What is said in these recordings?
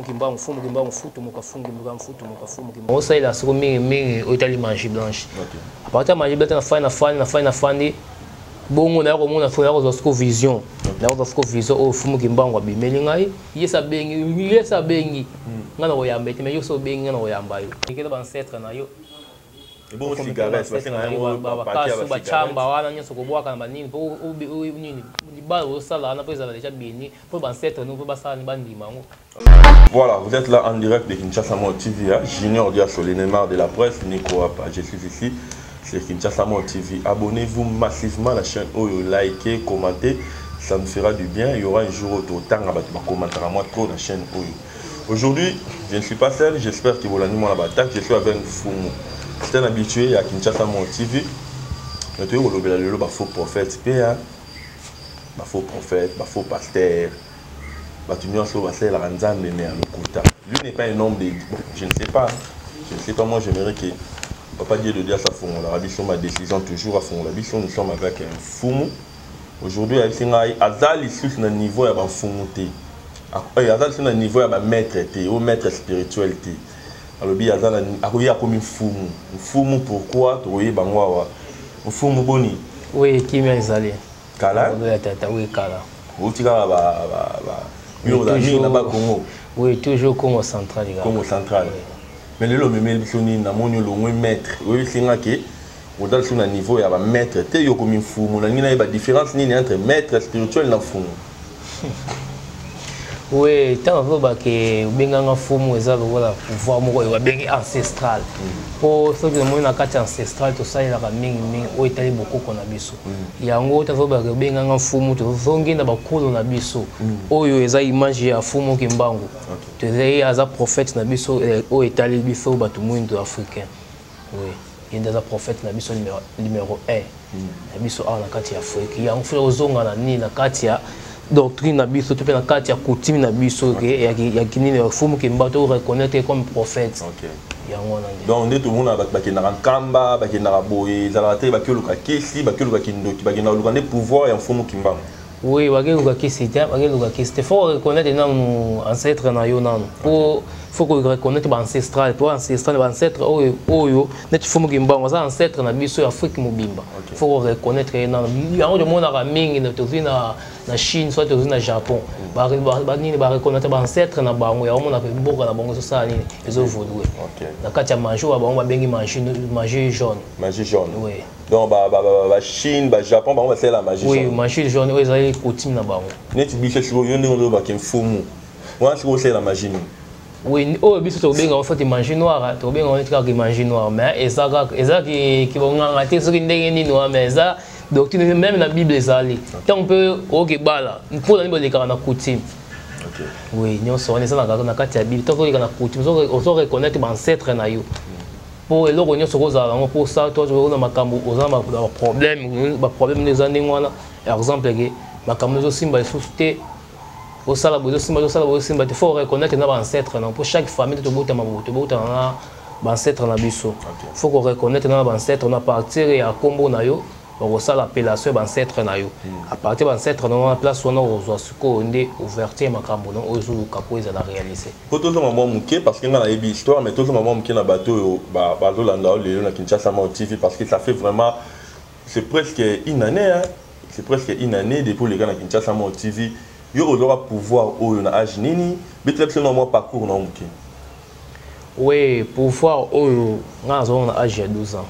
kimbangu futu mukafungi kimbangu osa ila siko mingi otali magie blanche à partir magie blanche na fani bongo na ko mona fo ya ko vision na ko vision o fumu kimbangu abimeli ngai yesa bengi ngana ko yamba te me yo so bengi ngana ko yamba yo ikela ban setre na yo bon cigarette parce que na yo partir ba chamba wana nyoso ko boaka na banini po nini di ba o sala na pesa déjà bini po ban setre no po ba sala ni bandima ngo. Voilà, vous êtes là en direct de Kinshasa Mode TV, Junior Dia sur les Neymar de la presse, Nico Apa, je suis ici sur Kinshasa Mode TV. Abonnez-vous massivement à la chaîne Oyo, likez, commentez, ça me fera du bien. Il y aura un jour autant à commenter à moi trop la chaîne Oyo. Aujourd'hui, je ne suis pas seul, j'espère que vous l'animez à la bataille, je suis avec Fumu. C'est un habitué à Kinshasa Mode TV. Nous avons le faux prophète, faux prophète, faux pasteur. Lui n'est pas un homme de... Bon, je ne sais pas. Moi j'aimerais que Papa Dieu de dire ça fond. La rabition ma décision toujours à fond. La rabition nous sommes avec un Fumu. Aujourd'hui avec Azal ici sur un niveau à Fumu Azal sur un niveau à maître au maître spirituel alors bien Azal a comme un Fumu pourquoi tu vois bangwa un Fumu boni. Oui qui m'a exalé. Kala. Oui kala. Oui, toujours Congo central. Congo central. Mais le lot même na monyo lo maître. Oui, c'est nga ke au dans sur un niveau ya ba maître te yo comme fou. Mon ami na ba différence ni entre maître spirituel na fou. Oui, tant que benganga fumu ezalo wala pouvoir moko ya bengi ancestral. Po so que mo na kati ancestral to ça il a mingi o etali beaucoup na biso. Yango ta ba ke benganga fumu to zongi na bakolo na biso. Oyo eza image ya fumu kimbangu. To zai aza prophète na biso o etali biso batu mwindo africain. Oui, il est un prophète na biso numéro 1. Na biso na kati ya Afrique. Yango fo ozonga na ni na kati ya doctrine na biso to pe na kati ya coutume na biso ke ya kinini ya fumu kimbato reconnaître comme prophète. OK. Yango na. Donc on est tout le monde ba ki na kamba, ba ki na boye, za la te ba ki luka kesi, ba ki luka kindoki, ba ki na luka ne pouvoir ya fumu kimbangu. Oui, ba ki luka kesi te, ba ki luka kesi te. Faut reconnaître na ancêtre na yo nanu. Faut reconnaître ba ancestral, pour ancestral ba ancêtre oyo net fumu kimbangu za ancêtre na biso ya Afrique mobimba. Faut reconnaître na yango de mona ka mingi na tozi na Chine soit tozi na Japon. Ba nini ba reconnaître ba ancêtre na bango ya mona pe boka na bango so ça nini ezo vodoué. Na kati ya manjo ba bango ba bengi magie jaune. Magie jaune. Oui. Donc ba Chine, ba Japon ba on va faire la magie jaune. Oui, magie jaune oyo ezali coutume na bango. Net biso siko yo ndingo ba ken fumu. Moi siko c'est la magie. Oui, oh, biso to benga en fait magie noire, to benga on est ka magie noire, mais eza qui bonga te so ki ndenge ni noire mais eza doctrine même la Bible ezali. Tant on peut OK bala, pour la Bible na coutume. OK. Oui, nous sommes na kati ya Bible, tant que na coutume, on se reconnaître ba ancêtre na yo. Pour le ko nyoso ko zala pour ça toi tu na makambo ozama problème les années wana. Exemple ke makambo zo simba sosité au sala bozo simba il faut reconnaître na ancêtre pour chaque famille to bota mabuto bota na ancêtre na biso. Faut qu'on reconnaître na ancêtre on a partir ya kombo na yo au sala appellation ancêtre na yo. À partir ancêtre na place on a siko ndé ouverture makambo no ozo kapoeza la réaliser. Pour tout le monde muké parce que na la histoire mais tout le monde muké na bateau bazo landa le na Kinshasa Mode TV parce que ça fait vraiment c'est presque une année hein. C'est presque une année depuis les gars na Kinshasa Mode TV. Yo aura pouvoir au na âge nini betlep non moi parcours na muké. Oui, pouvoir au na zone na âge de 12 ans.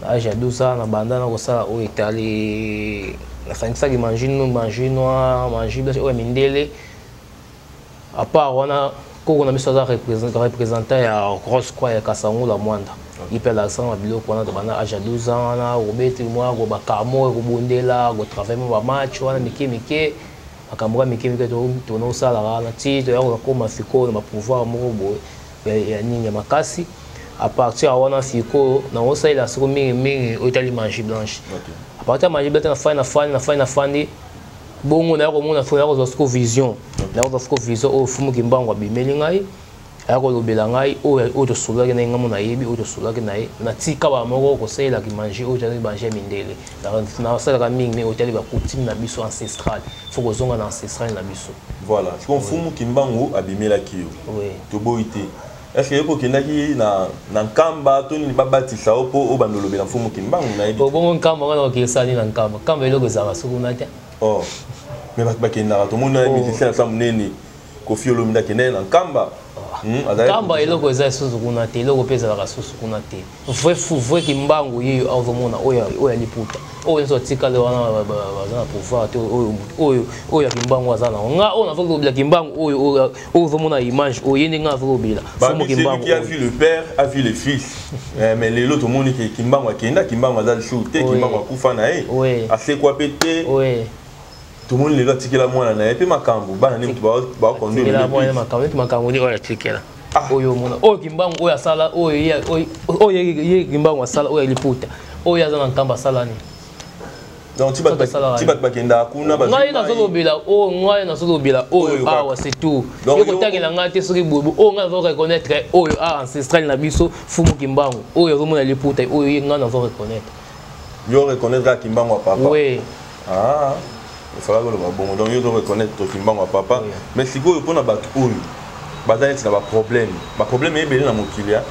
Âge de 12 ans na bandana ko sala au Italie na fangisa ki manger noir manger blanche o mindele à part on a ko na biso za représentant ya grosse croix ya Kasango la Mwanda. Il peut l'accent à biloko on a bana âge de 12 ans na robeti moi go bakamo go bondela go travailler ba match wana mike akambuka mikimika to no sala na ti to yako koma fiko na pouvoir moko ya nini ya makasi à partir à wana fiko na osa ila siko mingi otali magie blanche à partir magie blanche na fani bongo na yako mona fo yako zo vision na yako zo vision o fumu kimbango abimeli ngai ayako lobela ngai o to solaki na ngamo na yebi o to solaki na ye na tika ba moko ko sala ki manger o jali manger mindele na sala ka mingi mais otali ba coutume na biso ancestral faut que zonga na ancestral na biso Voilà. Ce qu'on fumu kimbango abimela kiyo. Oui. To boité. Est-ce que yoko kendaki na nkamba to ni babatisa opo obandolo bela fumu kimbango na yebi. Bon nkamba ngana okesani na nkamba. Nkamba eloko za sukuna te. Oh. Mais bakenda to mona musicien na samunene Kofi Olomide kende na nkamba. Nkamba eloko za sukuna te, eloko pesa la sukuna te. Vrai kimbango yeyo avomona oya liputa. Oyo nso tika le wana bazana pouvoir te oyo kimbango azana. Nga on a fait le kimbango oyo vomona image oyo nga fait obila. Fumu kimbango qui a vu le père, a vu le fils. Mais les autres monde qui kimbango akenda kimbango azali shooté kimbango akufa na e. Assez quoi pété. Oui. Tout le monde les a tiqué la moine na e pe makambo bana ni ba conduire. La moine makambo ni oya tikela. Oyo mona oyo kimbango oyo asala oyo kimbango asala oyo liputa. Oyo azana nkamba sala ni. Donc tu vas bakenda kuna ba ngai na solo bila o ngai na solo bila o awa c'est tout yoko tangela ngate soki bobo o ngai na reconnaître oyo ancestral na biso fumu kimbango oyo zomona liputa oyo ngai na reconnaître yo reconnaître kimbango papa oui il faudra que le bon donc yo reconnaître kimbango papa mais si go pona ba oyo bazali na ba problème ebele na mokilia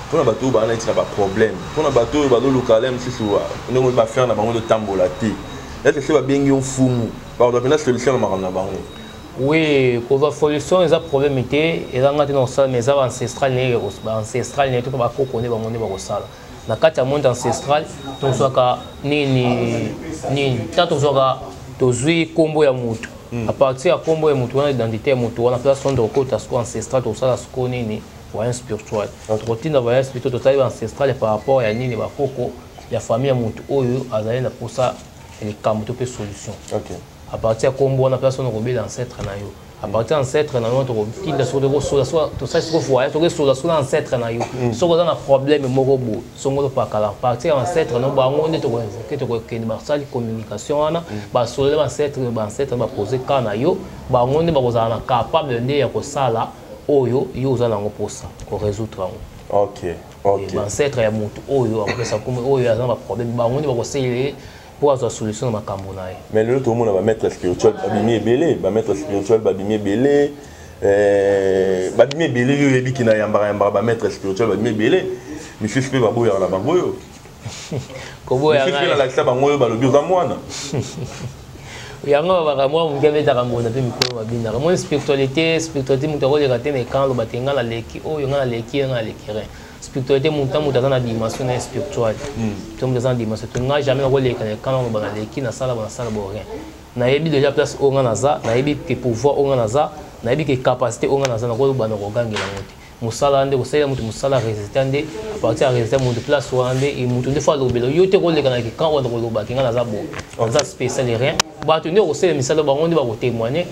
pour na bateau ba na tina ba problème pour na bateau ba do lokalem si soa ndongo ba faire na bango de tambola te est-ce que c'est ba bengi on fumu ba do pena solution na makam na bango oui ko va solution eza problème te eza ngati na osala mais eza ancestral ne to ba kokone ba monde ba ko sala na kati ya monde ancestral to soka nini tato soka to zui kombo ya mutu à partir ya kombo ya mutu na identité ya mutu wana place son de côté asko ancestral to sala sko nini voyance spirituel. Routine voyance plutôt total ancestral par rapport à nini ba koko ya famille mutu oyo azali na pour ça les camps to pe solution. OK. À partir kombo na personne robé ancêtre na yo. À partir ancêtre na yo to routine sur de so to ça c'est voyage to sur la ancêtre na yo. So ko na problème moko bo. So ngolo pa kala partir ancêtre no ba ngonde to ko ke ba sali communication ana ba so le ancêtre ba poser kana yo ba ngonde ba kozala capable de ya ko sala oyo yo uzala ngo posa ko résoudre ngo. OK. Ancêtre ya mutu oyo akopesa comme oyo azana ba problème ba ngoni ba ko sele pour avoir solution na makambo na ye. Mais le tout le monde va mettre spirituel babimi belé, ba mettre spirituel babimi belé yo yebi kina yambara ba mettre spirituel babimi belé. Mi fils pe ba boya na bango yo. Ko boya na la lakisa bango yo ba lobi za mwana. Yanga ba moi mon gave ta ngona pe mikolo babina mon spiritualité mutu ko le raté mais quand le batenga la leki oyo nga la leki spiritualité mutu dans la dimension spirituelle tout dans la dimension tu n'as jamais ko le quand on ba leki na sala bo rien na yebi déjà place o nga naza na yebi que pouvoir o nga naza na yebi que capacité o nga naza na ko ba na ko gangela mutu musala ande ko sala mutu musala résistande à partir résister mutu place o ande et mutu de fois lobelo yo te ko le kana quand on ko loba kinga naza bo ça spécial rien ba tu ne ko sala misala ba on ba ko témoigner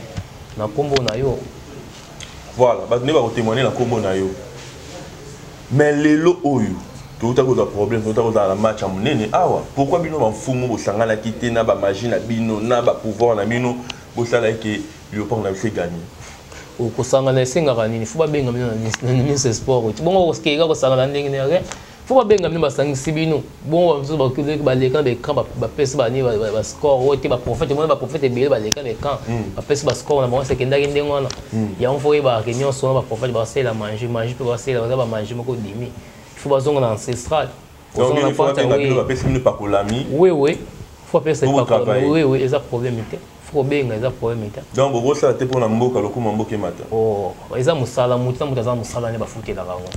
na kombo na yo. Voilà, ba tu ne ba ko témoigner na kombo na yo. Mais lelo oyo tout a un problème tout a dans la match à monene awa pourquoi bino ba fumu bo sangana kité na ba magie na bino na ba pouvoir na bino bo sala ke Léopard na fait gagner o ko sangana senga nini fu ba benga bino na ce sport bongo ko skega ko sangana ndenge ne rien fu ba benga bino ba sangisi bino bongo ba so ba kile ba leka be camp ba pesa ba ni ba score o te ba prophète mo ba prophète be ba leka be camp ba pesa ba score na mo se kenda ndenge wana ya on foi ba réunion so ba prophète ba se la manger pe ba se la ba manger moko dimi faut pas zonga ancestral donc il faut que ba pesa bino pa kolami oui faut pesa pa oui eza problème te faut benga eza problème te donc bobo ça te pour na mboka lokuma mboka mata oh eza musala mutu za musala ne ba futi la rango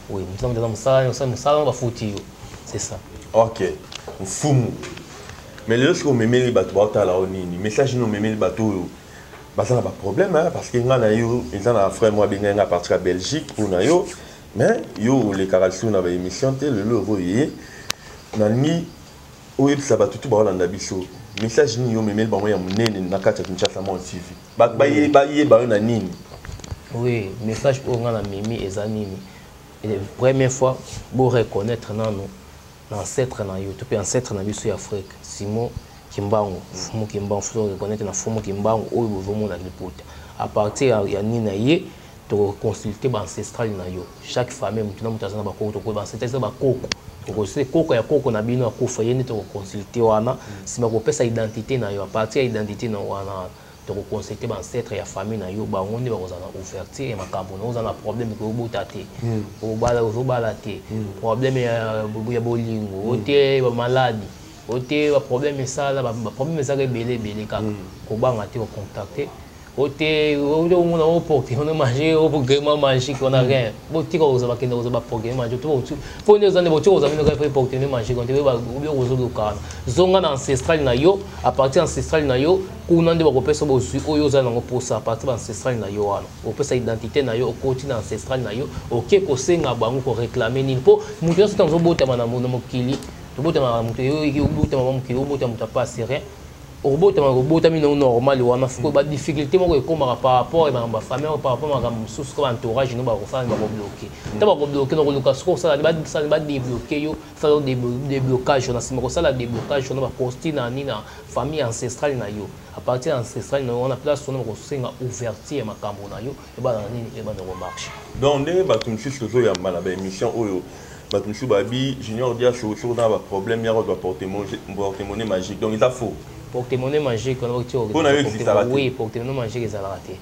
oui mutu za musala ba futi yo c'est ça. OK mfumu mais le ce qu'on me met les bateaux ba la onini message no me met les bateaux ba ça na ba problème parce que nga na yo ils na frère moi benga nga partir à Belgique ou na yo mais yo les caractères na ba émission te le voyez na ni oyo ça ba tout ba landa biso message ni yo memel bango ya munene na kati ya Kinshasa Mo TV ba ye ba na nini. Oui message pour nga na mimi eza nini et la première fois bo reconnaître nano ancêtre na yo to pe ancêtre na biso ya Afrique Simon Kimbangu fumu Kimbangu faut reconnaître na fumu Kimbangu oyo bozomo na liputa à partir ya nini na ye to consulter ba ancestral na yo chaque famille mutu na mutu azana ba koko to ko ba ancestral ba koko to se koko ya koko na bino akufa yene to consulter wana sima ko pesa identité na yo à partir ya identité na wana tu reconstituer l'ancêtre et la famille na yo ba on est ouverture et makambo on a problème que obota te obala te problème ya bolingo ote maladie ote problème ça là problème ça belé kaka ko banga te contacter ote on a porté on a mangé au programme manger qu'on a rien bon ti ko za ba kende za ba programme manger to faut nous en évoquer aux amis nous faire porter manger quand tu va au zo local zonga ancestral na yo à partir ancestral na yo kuna nde ba ko pesa bo su oyo za na ko ça à partir ancestral na yo wana o pesa identité na yo o continent ancestral na yo OK ko senga bango ko réclamer ni po mutu so tanzo bota na mokili to bota na mutu yo bota na mokili o bota mutu pas rien robota mino normal wana fiko ba difficulté moko ekoma par rapport et ba famille par rapport à sous ko entourage no ba ko fa ba ko bloquer ta ba ko bloquer no ko luka ko ça ba débloquer yo ça déblocage na sima ko ça la déblocage no ba posti na ni na famille ancestrale na yo à partir ancestral on a place on ko senga ouverture makambo na yo e ba na ni e ba no marche donc ndenge ba tumsi so ya mala ba émission oyo ba tumsi ba bi junior dia sur na ba problème ya doit porter monnaie magique donc il a faux porte-monnaie magique on va dire oui porte-monnaie magique est raté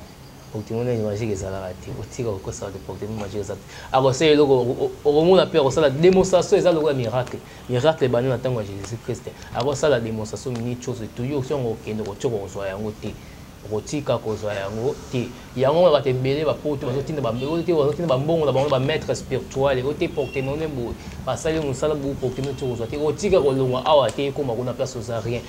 porte-monnaie magique est raté au tira ko ça de porte-monnaie magique ça alors c'est le au monde appelle ça la démonstration est ça le miracle banana tango Jésus Christ alors ça la démonstration ni chose toujours si on okende ko tshoko zo yango te rotika kozwa yango te yango ba tembele ba poto ba tinda ba mbeli ba tinda ba mbongo na ba maître spirituel o te porte-monnaie bo basali musala bo porte-monnaie kozwa te rotika ko longwa awa te ko makuna place za rien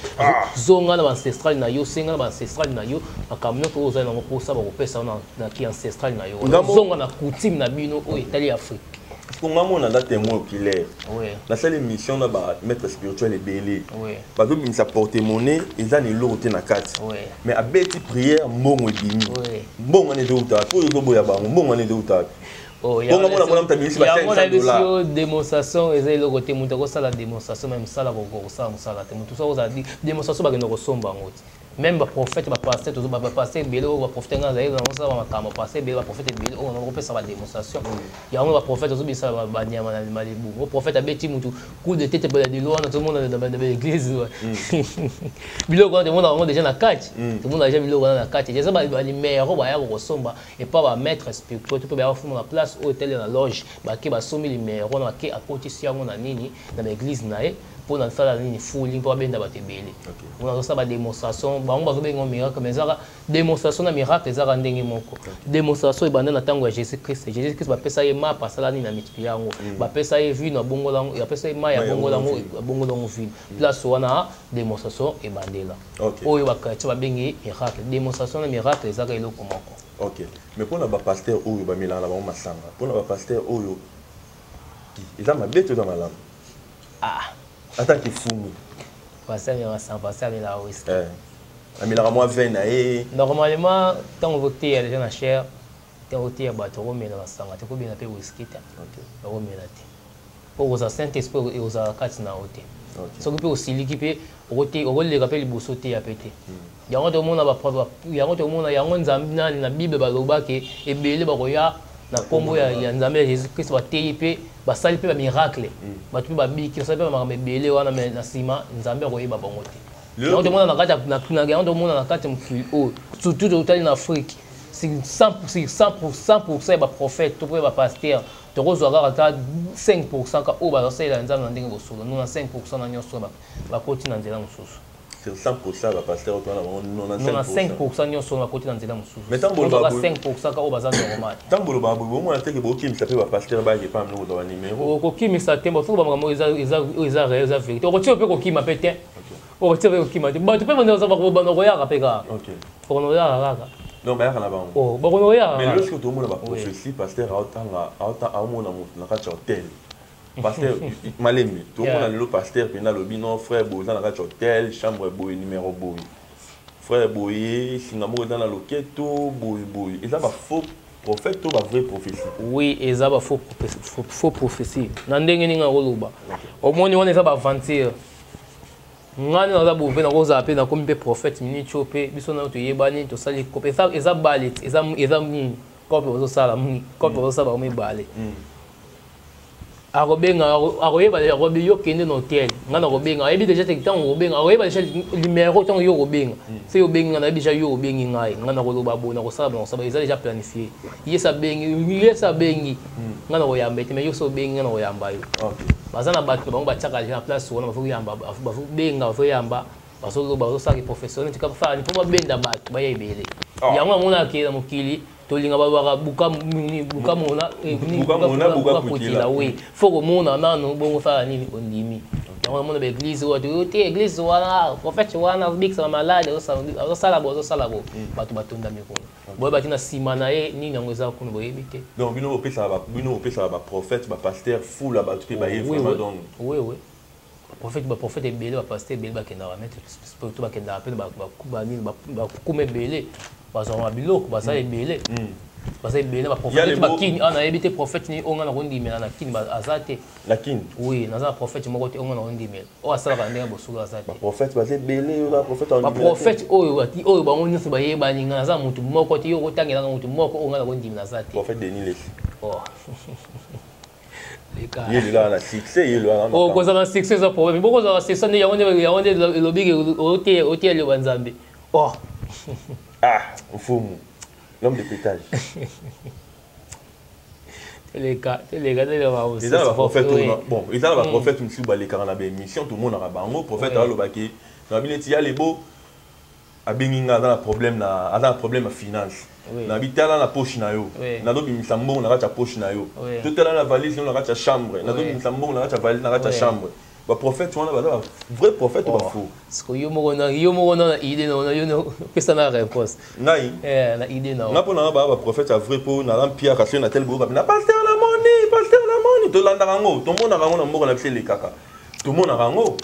zonga na ancestral na yo senga na ancestral na yo akamno ko za na ko sa ba ko pesa na ki ancestral na yo zonga na coutume na bino o Italie Afrique. Pour moi, on a des témoins oculaires. La seule émission, on a maître spirituel et belé. Parce que ça porte monnaie, ils ont l'eau au carte. Mais à bête prière, bon et dimi. Bon on est de outa. Pour le gobo yaba, bon on est de outa. Oh, il y a une démonstration, et le côté montago ça la démonstration même ça la gogo ça la tout ça vous a dit démonstration ba no somba ngoti. Même le prophète va passer tout va passer bélo va prophète dans ça va kama passer bélo va prophète bélo on a repère ça va démonstration il y a un prophète aussi ça va banya malibu le prophète a beti mutu coup de tête pour de loin tout le monde dans l'église bilo quand tout le monde déjà na catch tout le monde déjà bilo na catch et ça va numéro va ya ko somba et pas va mettre spirituel tu peux bien faire la place au hôtel la loge ba ke ba somi numéro na ke à côté si yango na nini dans l'église nae pour na faire la ligne fouling pour benda batebele on a ça ba démonstration bango bazo bengo miracle mais ça démonstration na miracle ça ndenge moko démonstration e banda na tango ya Jésus Christ ba pesa ye ma pasala ni na mitpi yango ba pesa ye vu na bongo lango ya pesa ye ma ya bongo lango vu place wana démonstration e bandela oyo ba kati ba bengi miracle démonstration na miracle ça ka eloko moko. OK mais pour na ba pasteur oyo ba milana ba masanga pour na ba pasteur oyo ils ont ma bête dans malama attends qu'il fume passer mais sans passer mais là oui amilaka moi 20 na normalement tant voter les gens na cher tant voter ya bato ko mena basanga te ko bina pe whisky ta ko mena te pour aux saint esprit et aux akati na hote so ko pe osiliki pe okote okoleka pe liboso te ya pete yango to mona ba preuve yango to mona yango nzambi nani na bible baloba ke ebele ba koya na kombo ya nzambe ya Jésus Christ ba teyipe ba sali pe ba miracle ba tu ba biki sali pe ba mabele wana me na sima nzambe ko yeba bango te yango to mona na kati na yango to mona na kati mfili o surtout au Italie en Afrique c'est 100% ba prophète to ba pasteur to ko zwa ka 5% ka o ba sala nzambe na ndenge bosolo nous na 5% na nyoso ba koti na nzela mususu c'est 100% la pasteur on a 5% nyoso na koti na nzela mususu mais tant bolo ba 5% ka o ba za normal tant bolo ba bo mo na te ke bo kim ça peut ba pasteur ba ke pas no do numéro ko kim ça tembo faut ba mo eza vérité ko ti pe ko kim apete o ti pe ko kim ba tu peux vendre ça ba ko ba no ya ka pe ka OK ko no ya ka non ba ya na ba oh ba ko no ya mais lorsque tout le monde ba prophétie pasteur a mo na ka hotel pasteur malemi tout le monde le pasteur pena lobi non frère boza na kati hôtel chambre boy numéro boy frère boy singamo dans la loketo boy et ça va faux prophète ou va vrai prophétie oui et ça va faux prophétie na ndenge ninga koloba omoni wana ça va aventure ngani na za bouver na koza appeler na comme prophète mini chopé biso na to yebani to sali kopé ça eza balet eza ni kopé ozo sala muni kopé ozo sala o me balé arobenga aroyeba yo kende no hotel ngana robenga ayebi déjà tant robenga aroyeba déjà numéro tant yo robenga c'est yo benga na déjà yo robengi ngai ngana koloba bona ko sala ils ont déjà planifié yesa bengi ngana ko yamba mais yo so bengi ngana ko yamba yo bazana bato bango bataka na place wana bafu yamba bafu benga bafu yamba baso loba baso saki professionnel tika fa ni pour benda bato bayebele yango mona akela mokili tolinga babaka buka mona buka kutila oui faut que mona nanu bongo fa nini ondimi yango mona be église wa te église wana prophète wana big sa malade o sala bo bato batonda mikolo boye batina sima na ye nini yango eza kuno boyebi te donc bino opesa ba prophète ba pasteur fou là bato pe baye vraiment donc oui prophète ebele ba pasteur ebele bakenda ba mettre surtout bakenda apena ba nini ba kume ebele bazoma biloko baza ebele baza ebele ba prophète bakini ana ebite prophète ni onga na kondimela na kini azate la kini oui naza prophète moko te onga na kondimela o asala ka ndenge bosolo azate ba prophète baza ebele ba prophète en ba prophète oyo bango nyonso bayeba ninga naza mutu moko te yo kotangela mutu moko onga na kondimela azate prophète Denis Lesi oh il a un succès, il a un oh, quand ça a un succès, ça problème. Beaucoup ça c'est ça, il y a un lobby hôtel le Wanzambe. Oh. Ah, fou. L'homme de pétage. Les gars, aussi. Ils ont prophète bon, ils ont prophète monsieur Baleka na émission tout le monde a bango prophète a lobaki. Na bineti ya les beaux a benginga dans un problème à finance. Na bitala na poche na yo na do bimisambo na kata poche na yo totala na valise na kata chambre na do bimisambo na kata valise na kata chambre ba prophète wana ba vrai prophète ba faux parce que yo mo na idée na yo pesa na réponse ngai na idée na na pona ba prophète a vrai po na rampia ka na tel bo na pasteur la moni to landa rango to mona rango na mboko na pese le kaka to mona rango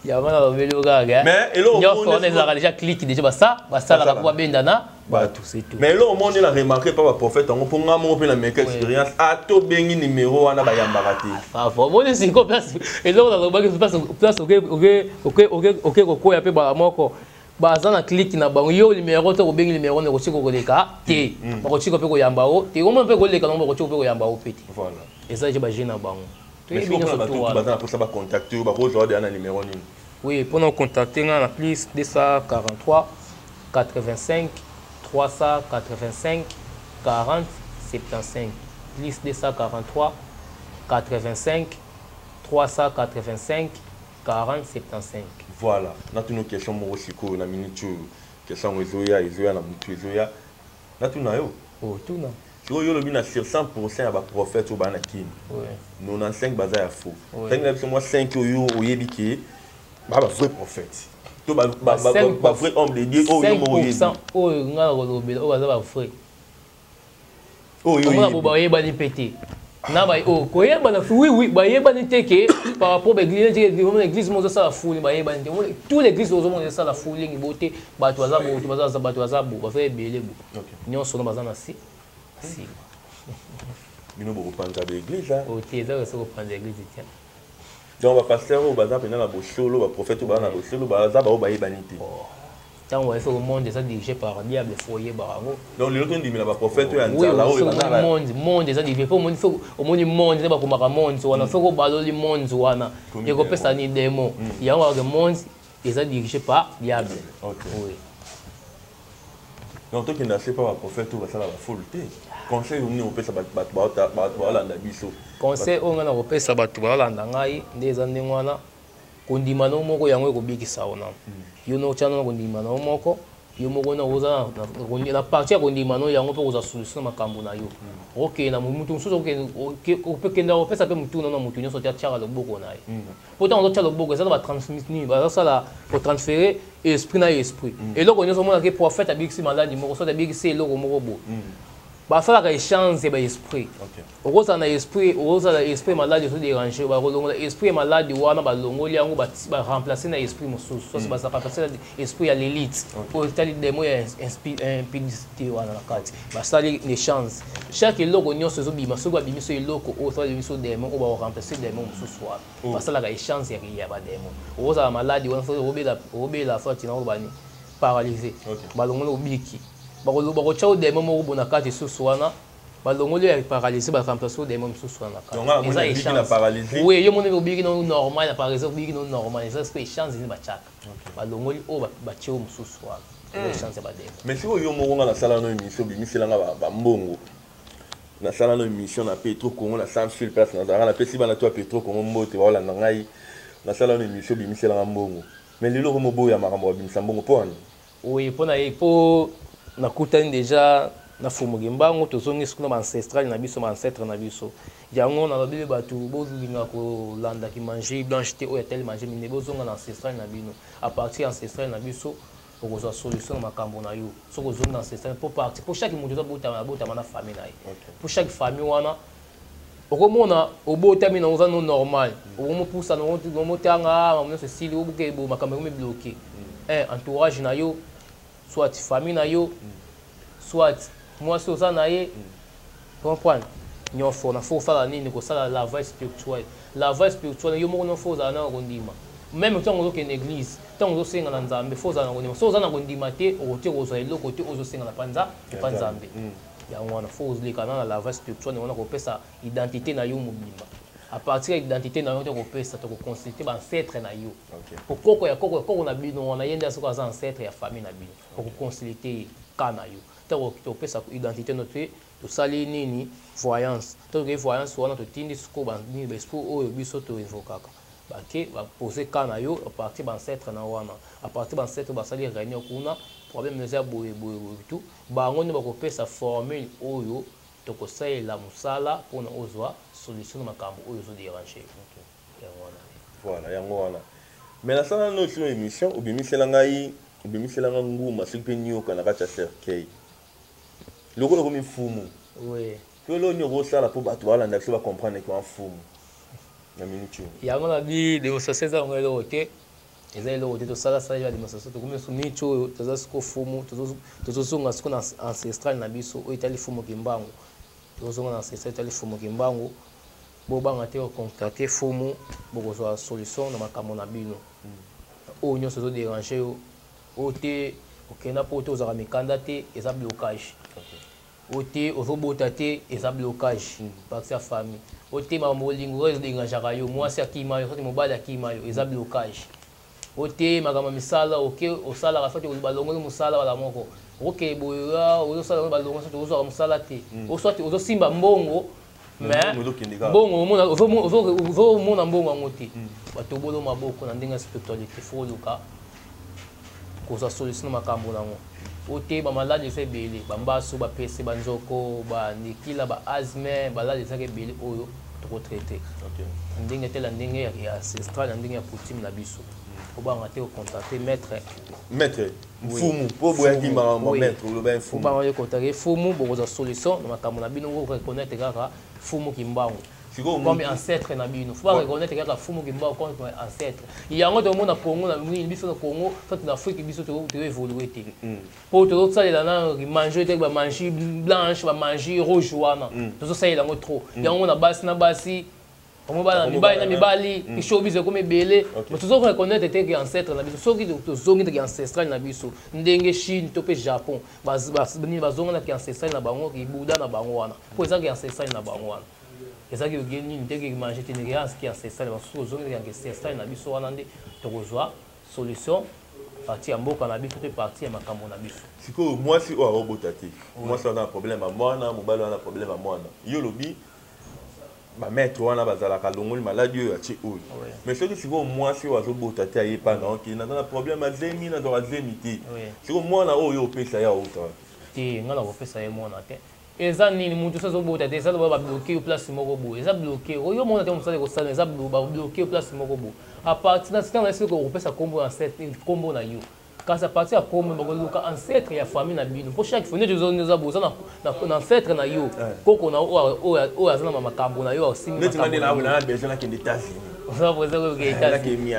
ya bana ba belo gaga mais elo on a déjà cliqué déjà ça la ko bendana tout c'est tout mais là au monde il a remarqué par le prophète on pour moi mon make expérience a to bengi numéro wana ba yambarati ah bon c'est quoi place et là on a remarqué place OK ko ya pe ba moko baza na clique na bango yo numéro to bengi numéro na ko chiko ko leka te ba ko chiko pe ko yamba o te o mo pe ko leka no ba ko chiko pe ko yamba o peti voilà et ça je ba jina bango mais si on va pour ça ba contacter ba ko aujourd'hui na numéro ni oui pour nous contacter na plus 243 85 385 40 75 plus 243 85 385 40 75 voilà na tunu question mo siko na minute question ezoya na mutu ezoya na tuna yo oh tuna so yo lobi na sur 100% ya ba prophète ba na kin oui 95 baza ya faux tangi na moi 5 yo oyebi ki ba vrai prophète to ba vrai homme de Dieu oh yo mo yebi oh nga kolobela oh baza ba vrai oh yo yo ba yeba ni pété na ba oh koyeba na oui ba yeba ni teke par rapport à l'église mo ça la foule ba yeba ni tous les églises au monde ça la foule ngi boté bato baza bo ba fait belé bo nyonso na baza na si bino bo panja de l'église là oh te ça ko panja l'église tiens donc ba pasteur au bazar pena na bosolo ba prophète ba na bosolo ba za ba o ba yebanité tant ouais c'est au monde ça dirigé par diable foyer barango donc le temps dit mais la prophète ya nzala o ba monde ça dirigé pour monde faut au monde ça ba ko maka monde wana faut ko balo li monde wana et ko pesa ni démon il y a un monde et ça dirigé par diable oui donc toi qui n'a pas prophète ou ça la foule conseil on ne peut pas ba la biso conseil on na kopesa bato balanda ngai ndeza ndengwana kondima no moko yango ekobikisa ona yo no chana kondima no moko yo moko na oza na partie ya kondima no yango pe oza solution makambo na yo OK na mutu mususu OK kenda opesa pe mutu na mutu nyonso tia tia loboko na ye pourtant on tia loboko ça va transmettre ba ça la pour transférer esprit na esprit et loko nyonso mona ke prophète abikisi maladi moko so abikisi loko moko bo ba fa la chance ba esprit okoza na esprit malade so déranger ba kolongola esprit malade wana ba longoli yango ba remplacer na esprit mosusu so ba remplacer esprit ya l'élite pour tali démon ya impudicité wana na kati ba sali les chances chaque loko nyonso so bima so ba bimiso eloko o so bimiso démon o ba remplacer démon mosusu wana ba sala la chance ya ba démon okoza malade wana so obela forti na ba ni paralysé ba longola obiki bakoloba kotia odema moko bona kati susu wana balongoli ya paralysé ba remplacer des mêmes sous na kaka donc on a une paralysé oui yo mona obiki no normal na paralysé obiki no normal ça c'est chance ni ba chaka balongoli o ba tio mususu wana chance ba demo mais si yo mo na sala no émission bimisela nga ba mbongo na sala no émission na Petro Congo na 100 place na pesi bana to Petro Congo mbote wala na ngai na sala no émission bimisela nga mbongo mais lelo ko mobo ya makambo bimisa mbongo pona oui pona po na kutani déjà na fumu gimbango tozongi sikuna ancestral na biso ancêtre na biso yango na babele batu bozinga ko landa ki manger blancheté o tel manger mine bozonga na ancestral na bino à partir ancestral na biso pour que solution na makambo na yo soko zonga ancestral pour partir pour chaque monde bota na famille na pour chaque famille wana okomona obotami na ozano normal okomopusa na omotanga mamno se sili obuke bo makambo me bloqué entourage na yo soit famille na yo soit moi si oza na ye comprendre nyonso na faut faire nini ko sala lavage spirituel yo moko no faut za na kondima même tant on que l'église tant on senga na nzambe faut za na kondima so za na kondima te o te ozo eloko te ozo senga na panza nzambe ya wana faut leka na lavage spirituel on a ko pesa identité na yo mobimba à partir de l'identité na yo to ko pesa to ko consulter ba ancêtre na yo pour koko na bino na yenda so ko za ancêtre ya famille na bino ko consulter kana yo to pesa identité notre to sali nini voyance to ke voyance wana to tindi suko ba ni bespo oyo biso to invokaka ba ke ba poser kana yo à partir ba ancêtre na wana à partir ba ancêtre ba sali réunion kuna problème neza boye tout ba ngoni ba ko pesa formule oyo to ko la musala pona ozwa solution makambo oyo zo déranger voilà yango wana mais la sala no sur émission obimisela ngai nguma sipenyo kana kacha cercueil lokolo komi fumu oui que lo nyo sala po bato wala ndaxo ba comprendre que en fumu na minute yango na bi de osaseza ngelo ote ezelo ote to sala sala ya de masaso to komi sumi cho to zasiko fumu to zonga siko na ancestral na biso o itali fumu kimbango to zonga na ancestral itali fumu kimbango bo banga te o contacter fumu bo ko solution na makambo na bino o nyo so déranger o te okenda po to za mikanda te eza blocage ote ozobota te eza blocage parce que famille ote ma molingo ezodengajaka yo mwasi akima yo soki mobali akima yo eza blocage ote makambo misala oke osalaka soki balongoli mosala wala moko oke boya ozosala balongo soki ozwaka mosala te oswati ozosimba mbongo mais mbongo ozomona mbongo yango te bato bolo maboko na ndenge ya spiritualité fo oluka kozwa solution na makambo nango ote ba malade eza ebele bambaso bapese banzoko bandikila ba asthme balade ezaka ebele oyo tokotraite ndenge te la ndenge ya ancestral na ndenge ya coutume na biso obanga te ocontacte maître mfumu po boyaki makambo maître oloba mfumu obanga yo contacte fumu bokozwa solution na makambo na bino okoreconnaitre kaka fumu kimbangu comme ancêtre na bino faut pas reconnaître kaka fumu kimbangu comme ancêtre yango to mona Congo na biso na Congo soit na Afrique biso to évoluer te po to salela na manger te ba manger blanche ba manger rouge wana to salela ngo trop yango na basi mibali kishobize comme ebele mais to reconnaître te que ancêtre na biso soki to zongi te ancestral na biso ndenge Chine to pe Japon bazonga na ancestral na bango ki Buddha na bango wana po ezaki ancestral na bango wana ezaki ogeni ndenge manger te ne rien qui ancestral baso zongi ya ancestral na biso wana nde to kozwa solution parti ya mboka na biso te parti ya makambo na biso siko mwasi o robota te mwasi wana problème ya mwana mobali wana problème ya mwana yo lobi ba maître wana bazalaka longoli maladi oyo atie oyo mais soki siko mwasi oyo azobota te ayepa na oki naza na problème azemi na zoka azemi te siko mwana oyo opesa ya outa te nga na kopesa ye mwana te eza nini mutu so azobota te eza ba bloqué yo place moko boye eza bloqué oyo mwana te mosala kosala eza bloqué yo place moko boye à partir na sika na siko kopesa kombo na set kombo na yo kasi à partir ya kombo bakoluka ancêtre ya famille na bino po chaque fois neza boza na ancêtre na yo koko na oyo aza na makambo na yo asimbi neti ngande na abona besoin na kende États-Unis ça vous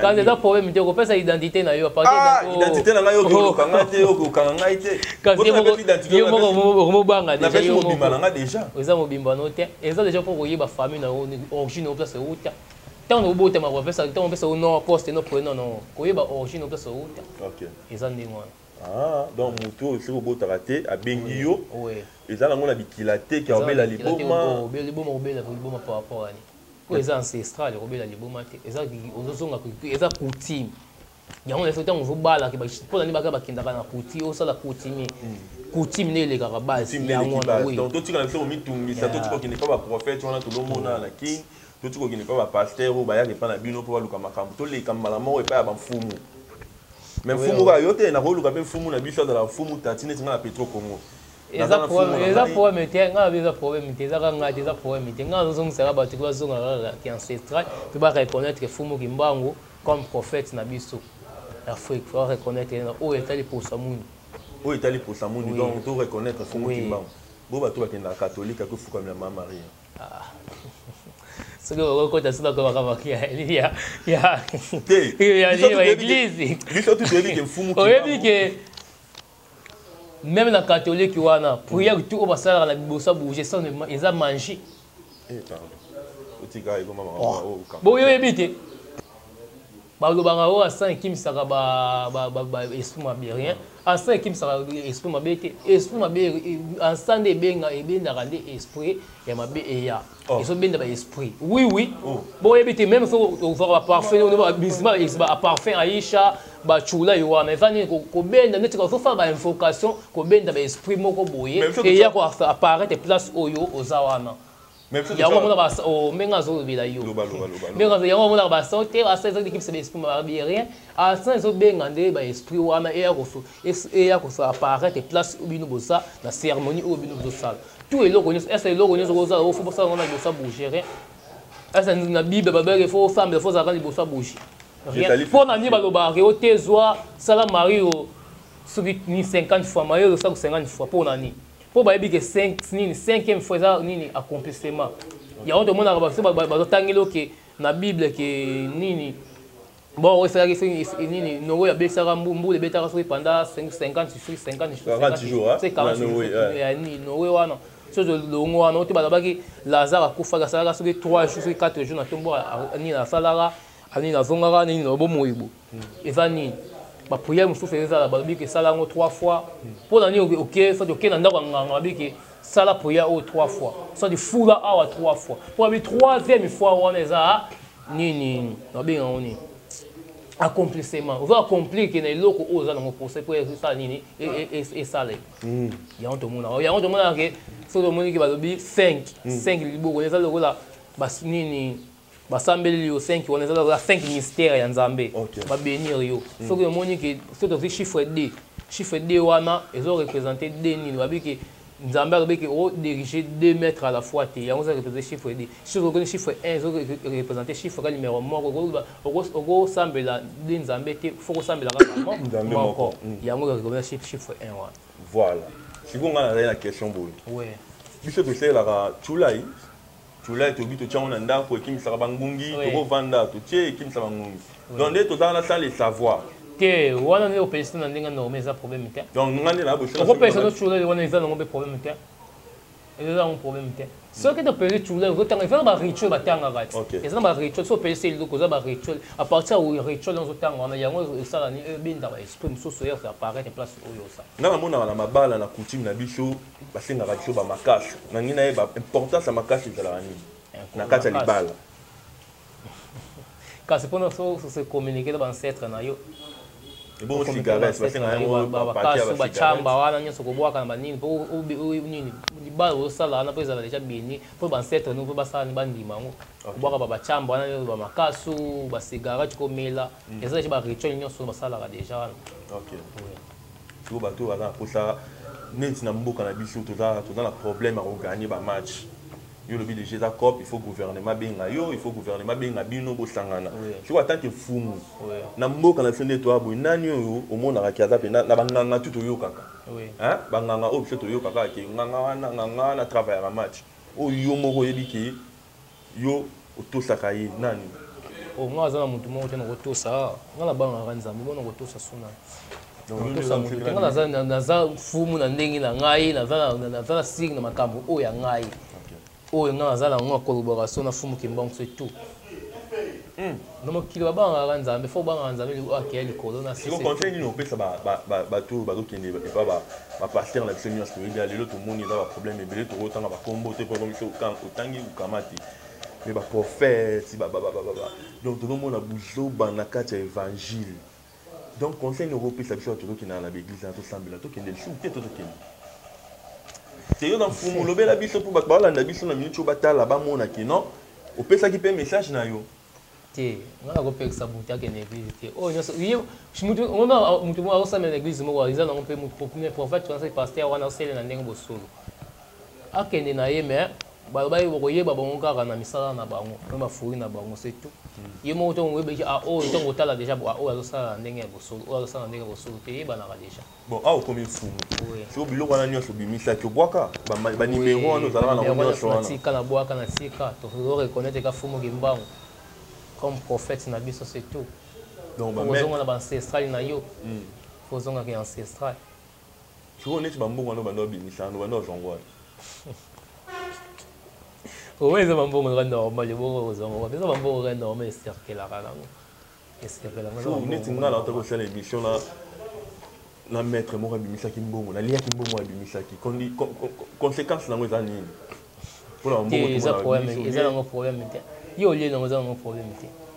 quand les problème tu repères sa identité na yo à partir identité na yo okanga te okanga ngai te kasi yo mo banga déjà yo mobimba na nga déjà eza mobimba no te eza déjà pour koyeba famille na origine au place uta tant no botema professeur tant on pesa no poste no prénom no koyeba origine au place uta OK eza ndingo Ah, donc moto aussi au bout raté à Bengio. Oui. Et ça, on a biquilaté qui a obéi la liboma. Liboma par rapport à pour les ancestrales, obéi la liboma. Et ça, ils ont coutume. Il y a un effet on veut bala qui pour les bagages qui n'ont coutume, au la coutume. Coutume n'est les carabas. Donc tout ce qu'on a fait au mitum, ça tout ce qui n'est pas prophète, on a tout le monde à la king. Tout ce qui n'est pas pasteur ou baya qui pas na bino pour le kamakambo. Tous les kamalamo et pas à fumu. Mais fumu va yote na rôle comme fumu na biso dans la fumu tatine tinga na petro como. Eza problème était nga eza problème était eza nga eza problème était nga zo sera ba tikwa zo nga qui ancestral tu vas reconnaître que fumu kimbango comme prophète na biso l'Afrique faut reconnaître o etali pour samuni o etali pour samuni donc tu reconnaître fumu kimbango bo ba to ba kenda catholique ko fuka na mama Maria c'est que quand tu as comme il y a l'église biso tu dis que fumu kimbango même la catholique wana prière tout va ça la bossa bouger ça ils a mangé bon yo ebité ba lo banga o asa kim saka ba esprit mabe rien asa kim saka esprit mabe te esprit mabe ensemble ebenda rande esprit ya mabe eya ils ont benda ba esprit oui bon ebité même faut voir parfait on va bisma parfait Aisha ba chula yoana efani ko benda neti ko fa ba invocation ko benda ba esprit moko boye et ya ko apparaître place oyo ozawana yango mona ba o menga zo bila yo menga yango mona ba sauter asa zo l'équipe c'est esprit ma rien asa zo benga nde ba esprit wana et ya ko apparaître place bino bosa na cérémonie o bino bosa tout est logo est logo nyo zo za o fo bosa na bosa bouger asa na bible ba ba faut femme il faut ça quand bosa bouger pour nani baloba ke otezwa sala mario soki ni 50 fois mario ça 50 fois pour nani pour ba yebi ke 5e fois ça nini accomplissement ya on demande ba tangelo ke na bible ke nini bon on fait nini no ya be sara mbumbu le betara so pendant 50 jours c'est 40 jours ya ni no we wana so le ngwa no to ba ki Lazare akufa ga sala so 3 jours 4 jours na tombo ni na salara ani na zongara ni no bo moyibo evani ba prière musu feza la babi ke sala ngo 3 fois pour nani OK ça OK na ndako nganga biki sala prière au 3 fois ça de fula awa 3 fois pour la 3e fois on eza nini na benga oni accomplissement on va accomplir que na loko oza na procès pour ça nini et sala ya on to mona ke so to moni ke babi 5 libo eza loko la bas nini basambeli yo 5 on est là 5 mystères ya Nzambe ba bénir yo faut que moni que c'est aussi chiffre D wana ils ont représenté D ni ba bi que Nzambe a que o diriger 2 mètres à la fois te ya on a représenté chiffre D si vous connaissez chiffre 1 ils ont représenté chiffre numéro moko go sambela de Nzambe te faut que sambela moko ya on a représenté chiffre 1 wana voilà si vous avez la question boy ouais biso to c'est la chulai Chula to bito tchon nanda ko kim sara bangungi to vanda to tie kim sara bangungi donc dès to dans la salle savoir que wana ne opesi na ndinga no meza problème te donc ngani la bo ko pesa no chula wana eza no problème te eza un problème te ce que to pesi chula ko tanga fa ba rituel ba tanga rat eza ba rituel so pesi le ko za ba rituel à partir où rituel no tanga wana yango sala ni binda ba esprit so so ya apparaître place oyo ça na mona na mabala na coutume na biso basenga radio ba makasi na ngina e ba importance ya makasi ezala nini na kati ya libala kasi pona so se communiquer ba ancêtre na yo e bon cigarette basenga yango ba partir ba chamba wana nyoso ko bwaka na banini po nini libala o sala na pesa déjà bini po ba ancêtre no po ba sala ni bandima ngo bwaka ba chamba wana ba makasu ba cigarette ko mela eza ba rituel nyoso ba sala déjà OK tu ba to wana pour ça neti na mboka na biso to dans la problème à gagner ba match yo le but de Jésus cop il faut gouvernement benga yo il faut gouvernement benga bino bo sangana tu vois tant que fumu na mboka na sende to abo nani yo o mona ka kiaza pe na banganga tout yo kaka hein banganga o biso to yo kaka ke nganga na travail à match o yo moko yebi ke yo otosaka ye nani o mwaza na mutu moko tena kotosa ngala banganga Nzambe bona kotosa suna naza fumu na ndenge na ngai naza signe na makambo oyo ya ngai oyo nga naza na ngo collaboration na fumu kimbango c'est tout Non qui va ba nzambe faut ba nzambe li akya likolo na si conseil ni no pesa ba tout ba kende et pas ba pasteur na biso nyonso il y a lelo tout monde il a problème ebele to otanga ba kombo te pour comme ça otangi ukamati mais ba prophète donc tout le monde a bouzo na kati ya évangile donc conseil no pesa biso to ki na l'église na to sambela to kende sou te to kende c'est yo dans fumu lobela biso pour ba la biso na minute batala ba mona ki non o pesa ki pe message na yo on a repéré ça pour qu'il y ait une église. Oh, je me dis, au moment où on a une église, on a un peu de prophète, on a un pasteur, on a un solo. À Kenya, mais baloba yoboye babonga kana misala na bango na furi na bango c'est tout yemo to ngwe be a o to ngotala déjà bo a o azosala ndenge bosolo o azosala ndenge bosolo te bana ka déjà bon a o komi fumu so biloko wana nyonso bimisa ki bwaka ba numéro wana zala na nyonso wana tika na bwaka na tika to reconnaître ka fumu kimbango comme prophète na biso c'est tout donc ba mais on a ancestral na yo fozonga ki ancestral tu connais tu bambongo no bando bimisa no bando zongo oui, c'est un bon normal. Je vous c'est un bon normal. C'est que la rana. Est-ce que la rana? Vous n'êtes pas là dans cette émission là. La maître moi bimisa ki mbongo, la lia ki mbongo moi bimisa ki. Conséquence na ngo za nini? Pour la mbongo. Ils ont problème, ils ont un problème. Yo lié dans un problème.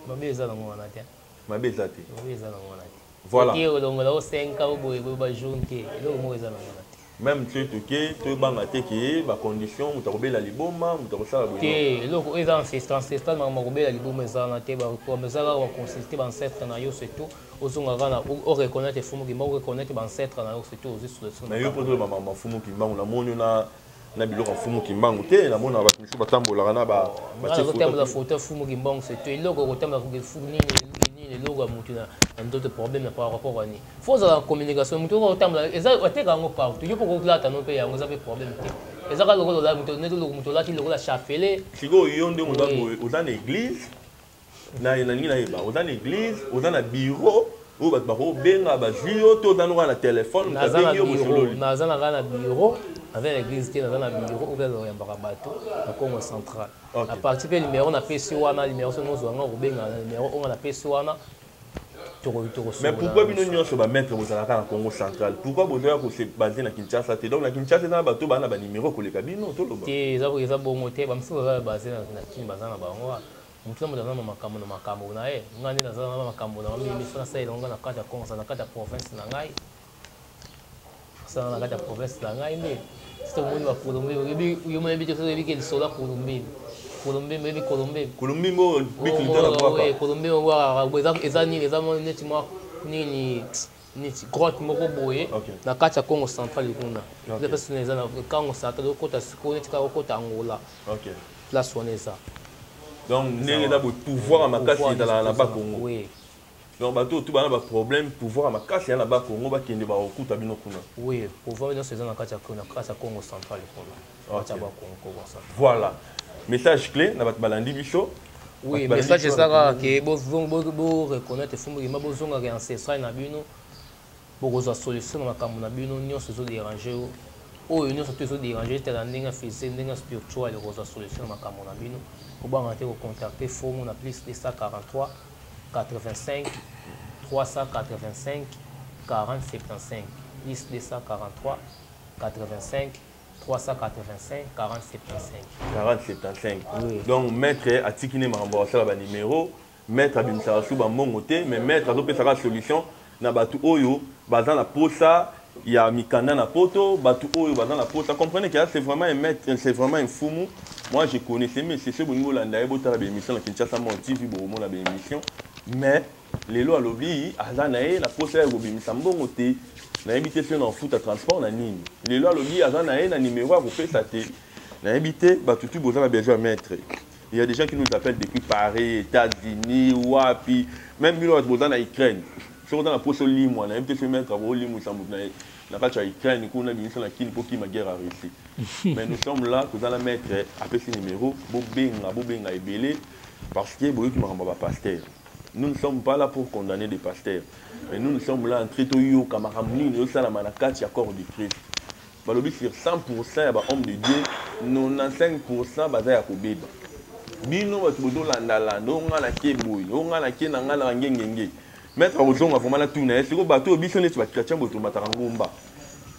Mabe eza na ngona te. Mabe eza te. Mabe eza na ngona te. Voilà. Yo donc là au 5 ans boy ba jour ke. Lo mo eza na ngona te. Même tu es tu banga te ki ba condition mutakobela liboma mutakosala boye. Te loko eza ancestral makobela liboma eza na te ba ko mezala ko consulter ba ancêtre na yo c'est tout. Ozonga kana o reconnaître fumu ki mo reconnaître ba ancêtre na yo c'est tout aussi sur le son. Na yo poto mama fumu ki mbangu na monyo na biloko fumu ki mbangu te na mona ba misu batambola na ba te photo la photo fumu ki mbangu c'est tout. Loko ko tamla ko fumu ni loko mutu na d'autres problèmes par rapport à ni. Faut la communication mutu ko tamla eza oteka ngo pa tu yo poko klata no pe yango za pe problème te. Eza ka loko la mutu neto loko mutu la ti loko la chapele. Siko yo nde mutu ko oza na église na nini na yeba oza na église oza na bureau ou ba ko benga ba jio to dans na téléphone na na bureau avec l'église qui dans la bureau ou bien ya bato na Congo central à partir du numéro na PC wana numéro so nozo nga rubenga numéro on na PC wana to mais pourquoi bino nyonso ba mettre bozala na Congo central pourquoi bozoya ko se baser na Kinshasa te donc na Kinshasa na bato bana ba numéro ko le kabino to loba te za bongo te ba mso ba baser na Kinshasa na bango mutu mo dana makambo na e ngani na zana makambo na mimi sona sai longa na kata Congo na kata province na ngai sana na kata province na ngai ndi c'est moi va Colombie yo me bito so biki le sola Colombie maybe Colombie mo biki le na kwa Colombie wa ezani neti mo nini grotte moko boye na kata Congo central kuna les personnes ezana Congo central kota siko neti ka kota Angola place on eza donc n'est là pour pouvoir à ma casse dans la bas Congo oui donc bateau tout bana ba problème pouvoir à ma casse dans la bas Congo ba kende ba okuta bino kuna oui pouvoir dans ces zones na kata Congo central kuna kata ba Congo central voilà message clé na bat balandi biso oui message ça que bo reconnaître fumu ma bozonga ke ancestral na bino bokozwa solution na makambo na bino nyonso zo déranger oyo nyonso to zo déranger tela ndenge physique ndenge spirituel bokozwa solution na makambo na bino obanga te ko contacter fomu na plus 243 85 385 40 75 plus 243 85 385 40 75 40 75 oui. Donc maître atikine mambo sala ba numéro maître abimisa su ba mongote mais maître adopesa la solution na batu oyo bazana na posa ya mikanda na poto batu oyo bazana na posa comprenez que c'est vraiment un maître c'est vraiment un fumu. Moi je connaissais mais c'est ce bongo la ndaye bota la émission na Kinshasa Mon TV bomo la émission mais les lois lobby azana la posa ya gobimisa mbongo te na invité sur en foot à transport na nini les lois lobby azana na numéro à kopesa te na invité batutu bozana besoin maître. Il y a des gens qui nous appellent depuis Paris, États-Unis, Wapi, même bilo bozana Ukraine. Sur dans la poste limo na invité sur maître au limo sambu na kacha Ukraine ko na binisa na kini pour qui ma guerre a réussi. Mais nous sommes là que dans la maître appelle ce numéro bobenga ebele parce que boyo qui m'a ba pasteur. Nous ne sommes pas là pour condamner des pasteurs, mais nous sommes là en traité yo kamaramni no sala manakati accord du Christ. Balobi sur 100% ya ba homme de Dieu, 95% baza ya kobeba. bino bato bozolanda onga na ke boye onga na ke na nga na ngengenge maître kozonga vraiment na tuna ye siko bato biso neti bakritien boye tomataka ngomba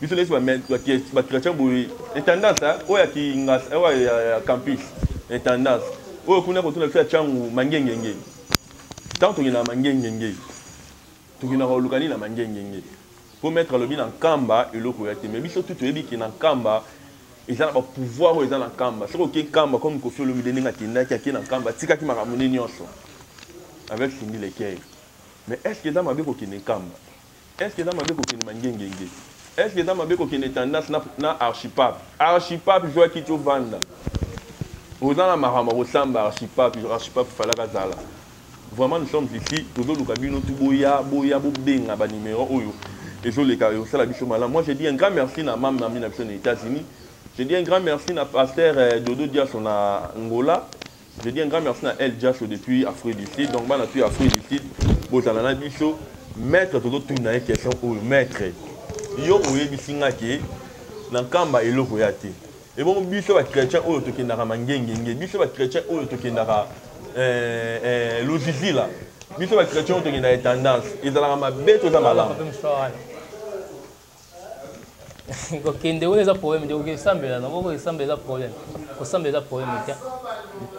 biso neti bakritien boye etendance oyo ya campus etendance oyo kuna kotuna biso ya tiangu mangengenge tant tokenda mangengenge tokenda koluka nini na mangengenge po maître alobi na nkamba eloko ya te mais biso tu toyebi ke na nkamba eza na bapouvoir oyo eza na nkamba soki oke nkamba comme kofi olomide ndenge akendaki ake na nkamba atikaki makambo nde nyonso avec Cindy Lekeil mais est ce que eza mabe kokende nkamba est ce que eza mabe kokende mangengenge est ce que eza mabe kokende tendance na archipape zwaki ti ovanda oza na makambo akosamba archipape falaka azala vraiment nous sommes ici tozoluka bino tu boya bobenga banimero oyo ezoleka osala biso malamu. Moi je dis un grand merci na mam na mina biso na États-Unis. Je dis un grand merci à pasteur Dodo Diasso na Angola. Je dis un grand merci à El Diasso depuis Afrique du Sud. Donc, depuis Afrique du Sud, vous allez biso maître Dodo Tuna question au maître. Yo oye bisinga ke na kamba eloko ya te. Et bon biso ba chrétien oyo tokendaka mangengenge, biso ba chrétien oyo tokendaka logiciel là. Biso ba chrétien oyo tokendaka tendance. Ezalaka mabe to za malamu. Kokende oyo eza problème de okesambela na boko esambela problème kosambela problème te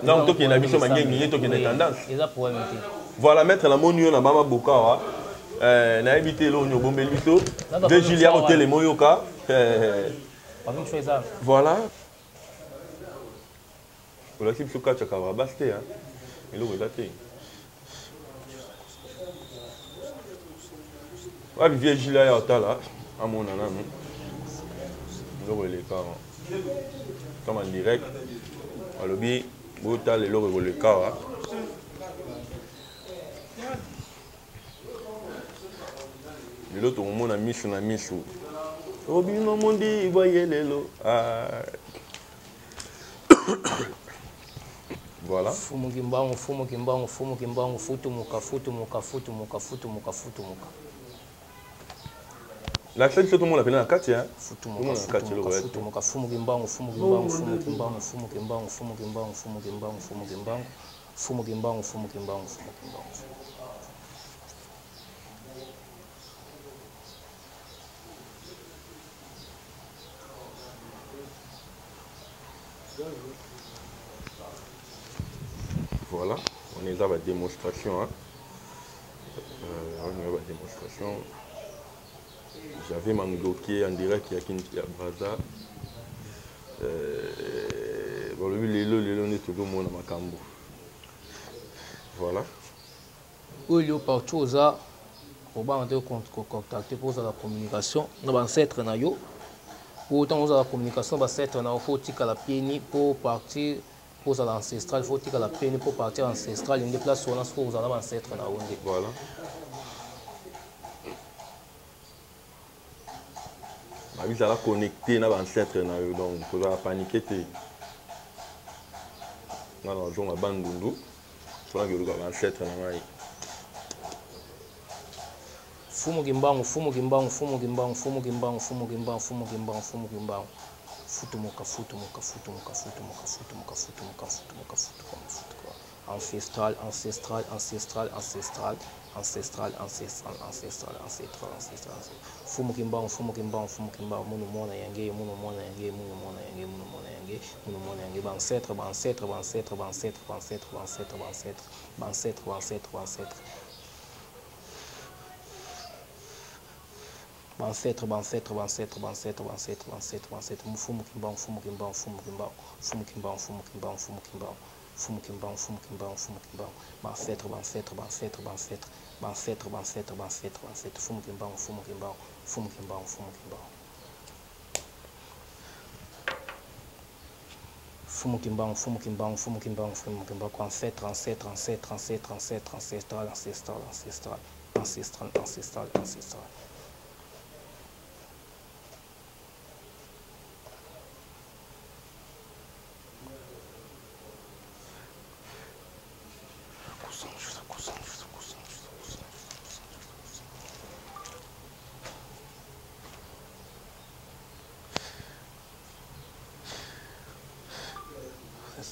donc tokenda biso mangengenge tokenda tendance eza problème te voilà maître la monio na mama bokawa na ebité lo nyo bombeli biso de Julia hotel moyoka voilà voilà si biso kacha ka baste hein eloko eza te wa vivie Julia ya otala amona nanu le cas comme en direct à l'objet botal le cas l'autre au monde a mis sur la mise au bien mondi voyez les lots voilà fumu kimbango futu muka la seule chose tout le monde appelle la carte hein voilà on est à la démonstration hein. On est à la démonstration. J'avais mangoké en direct il y a Braza. Bon, le on est toujours mon makambo. Voilà. Oui, il y a partout aux arts. On va contacter pour la communication. Nous allons s'être na yo. Pour autant, nous la communication va s'être na faut tika la pieni pour partir pour l'ancestral. Faut tika la pieni pour partir ancestral. Il y a des places où on a ce que vous allez s'être na onde. Voilà. Ils sont connectés à l'ancêtre, donc il faut paniquer. Dans la zone de Bandundu, il faut que l'ancêtre. Fumu kimbangu futu ancestral fumu kimbangu munu mona yange ancêtre ancestral.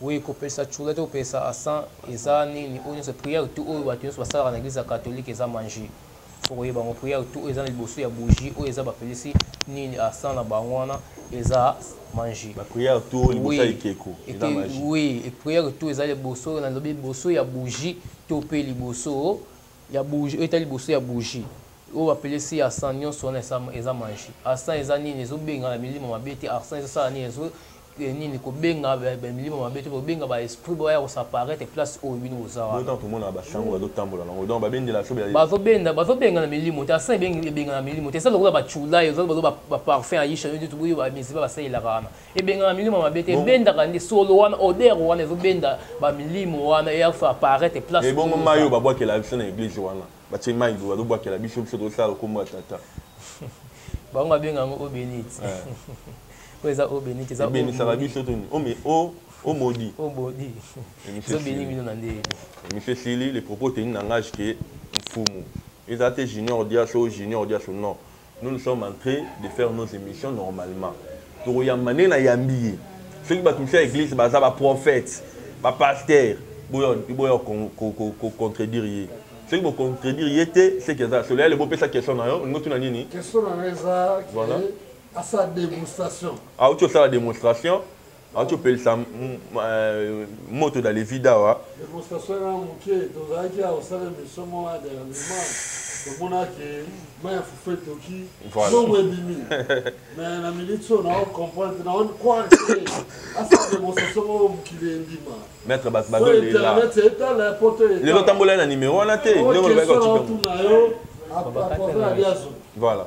Oui, kopesa chula to pesa asan eza nini oyo se prière tout oyo bato nyonso basalaka na église catholique eza manger. Faut koyeba ngo prière tout eza na liboso ya bougie oyo eza bapelisi nini asan na bango wana eza manger. Ba prière tout liboso ya ekeko eza magie. Oui, et prière tout eza liboso na lobi liboso ya bougie to pe liboso ya bougie eta liboso ya bougie. O bapelisi asan nyonso wana eza manger. Asan eza nini ezobenga na milimo mabe te asan eza sala nini ezo nini ko benga milimo mabe te ko benga ba esprit boya ko s'apparaître place oyo bino ozawa. Autant tout le monde a ba sango ba tambola nango donc ba bendela so bazo benga na milimo te asan benga na milimo te ça lokola ba chula yo ba parfum ayisha yo tubuyi ba misiba ba sayila kana e benga na milimo mabe te benda kandi solo wana odeur wana ezo benda ba milimo wana ya fa apparaître place oyo. Et bon mayo ba bwakela biso na église wana ba tse mayi do bwakela biso biso do sala ko mo tata bango benga ngo obénite. Oza obénite za obénite ça biso toni o maudit zo béni mino na ndé. Monsieur Sili les propos tenus n'engagent que Mfumu ils étaient junior diaso non nous sommes en train de faire nos émissions normalement to yamane na yambiye ceux qui battu à l'église baza ba prophète ba pasteur boyo contredire ceux qui vont contredire c'est que ça cela le beau pesa question na yo ngotu na nini question na eza voilà à sa démonstration. Ah, tu fais la démonstration. Ah, tu peux le moto dans les vidéos. Démonstration là, ok. Donc là, il y a aussi des missions moi dernièrement. Donc on a que moi il faut faire tout qui. Non webini. Mais la milite on a comprendre on quoi à sa démonstration qui est ndima. Maître Basbago est là. C'est dans la porte. Les autres tambola na numéro on a té. Voilà.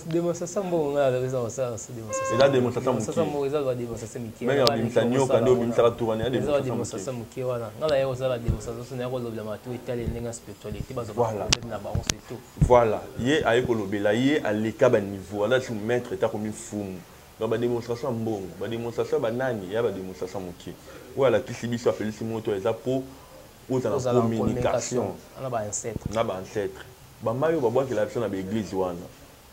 Démonstration bon là démonstration et la démonstration eza la démonstration miki mais on bimisa nyo kando bimisa tourner démonstration miki wana ngala yo za la démonstration na ko lobela matu etale ndenga spiritualité bazo na ba on c'est tout voilà yé aye ko lobela yé aleka ba niveau là sous maître ta comme fumu donc ba démonstration mbongo ba démonstration ba nani ya ba démonstration miki voilà kisi biso appelé si moto eza pour aux communication na ba ancêtre bamayo babwakela biso na baeglise wana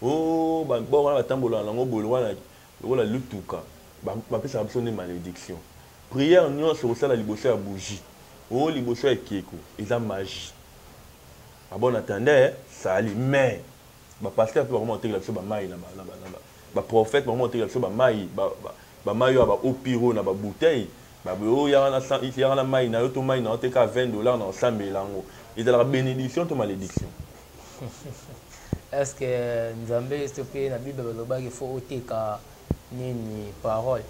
o bon wana batambola nango boye wana lokola lutuka bapesaka biso nde malédiction prière nyonso kosala liboso ya bougie o liboso ya ekeko eza magie abon attendait sali mais bapaster mpe bakoma kotekela biso bamai na baprophète bakoma kotekela biso bamai bamayo ya baopiro na babouteille baboyo yaka na mai na yo to mai na yo teka $20 na osambela yango ezalaka bénédiction to malédiction. Est-ce que Nzambe est na Bible balobaki faut oteka nini parole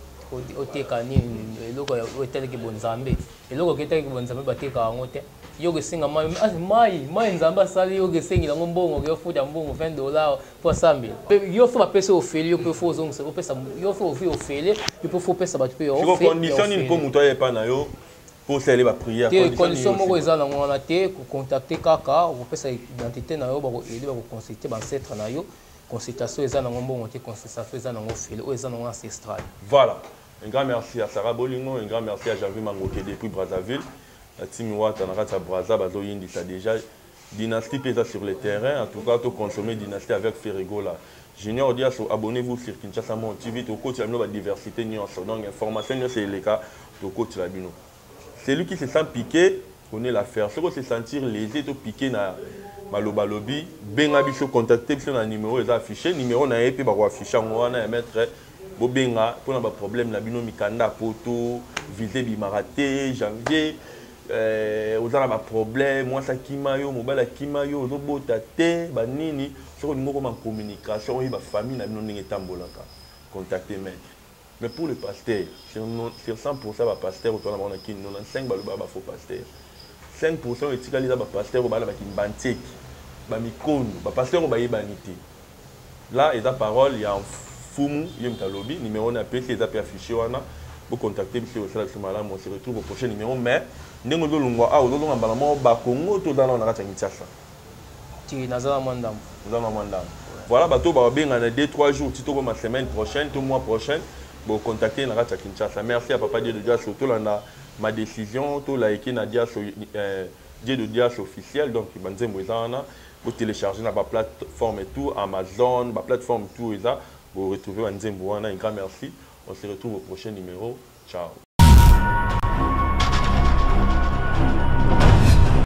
oteka nini eloko oteleki bon Nzambe eloko keteki bon Nzambe bateka ngo te yo kesenga mai Nzambe asali yo kesenga ngo mbongo yo futa mbongo $20 pour sambe yo faut bapesa ofeli yo pe faut zonga ko pesa yo faut ofeli yo faut pesa batu pe yo ofeli condition ni pour muto ye pa na yo pour célérer la prière. Condition moko eza na ngona te ko contacter kaka ko pesa identité na yo ba ko aider ba ko consulter ba ancêtre na yo consultation eza na ngombo te consultation eza na ngofele o eza na ancestral. Voilà. Un grand merci à Sarah Bolingo, un grand merci à Janvier Mangoké depuis Brazzaville. La team Ouattara Narata Brazza Bazo Yindi ça déjà dynastie pesa sur le terrain en tout cas to consommer dynastie avec Ferrigo là. Junior Diaso abonnez-vous sur Kinshasa Mon TV to coach la diversité nyonso donc information c'est les cas to coach la bino. Celui qui se sent piqué connaît l'affaire. Ceux qui se sentir lésé, to piqué na maloba lobby, benga biso contacter biso na numéro est affiché, numéro na épée ba afficher on na mettre bo benga pour na ba problème na bino mikanda poto, visé bimaraté, janvier ozala ba problème, moi ça kimayo, mobala kimayo, ozo botate, ba nini, sur numéro en communication, ba famille na bino ndenge tambolaka. Contacter maître. Mais pour le pasteur, sur 100% de pasteur, on a 95% de faux pasteur. 5% de tika lisa ba pasteur ba ba kimbantek ba mikonu ba pasteur ba yebanité. Là et la parole il y a un fumu yem talobi numéro na PC et affiché wana vous contacter monsieur Osala Sumala on se retrouve au prochain numéro mais ndenge do lungwa a do longa bala mo ba Congo to dans na kata Kinshasa. Ti nazala mandam. Nazala mandam. Voilà bato ba benga na 2-3 jours tito ko ma semaine prochaine tout mois prochain bon contacter na kata Kinshasa. Merci à Papa Dieu de Dias surtout là ma décision tout la équipe na Dias Dieu de Dias officiel donc banzembo ezana vous télécharger na ba plateforme et tout Amazon ba plateforme tout ça vous retrouvez banzembo wana un grand merci On se retrouve au prochain numéro. Ciao.